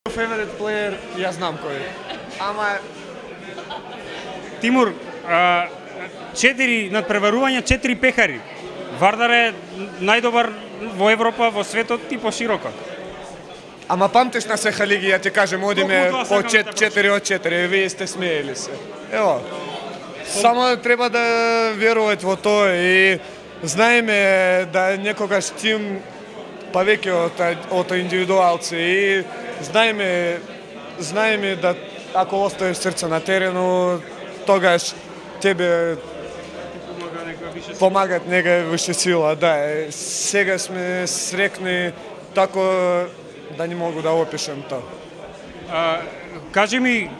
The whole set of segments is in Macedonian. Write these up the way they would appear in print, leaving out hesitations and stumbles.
Favorite player, ја знам кој е. Ама Тимур, 4 надпреварувања, 4 пехари. Вардар е најдобар во Европа, во светот и пошироко. Ама памтиш на сеха лиги, ја ти кажем, одиме Колку по тоа сакам да 4 од 4, вие сте смеели се. Ево, само треба да веруваат во тоа и знаеме да некогаш тим повеќе од индивидуалци и знаеме да ако оставиш срце на терену, тогаш тебе помагат нега више сила, да. Сега сме срекни тако да не могу да опишем тоа. Кажи ми,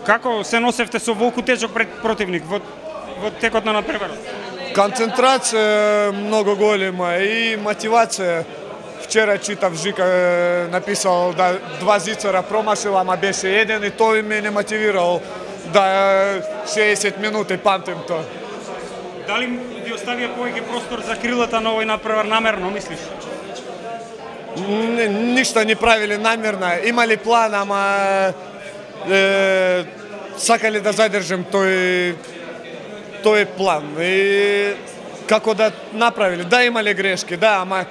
како се носевте со волку тежок противник во текот на надпреварот? Концентрација многу голема и мотивација. Вчера читав Жика написал да 2 зицара промашил, ама беше еден и тој ме не мотивирал да 60 минути, памтим тоа. Дали ви оставија повеќе простор за крилата на овој надпревар намерно, мислиш? Ништо не правили намерно, имали план, ама сакали да задржим тој план. И како да направили, да имали грешки, да, ама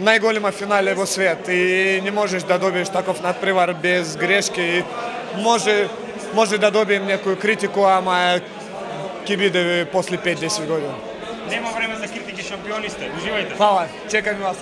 најголема финале во свет и не можеш да добиеш таков надпревар без грешки. Може да добием некоја критику, ама ќе биде после 5-10 години. Нема време за критики, шампиони сте. Уживајте. Фала, чекам вас.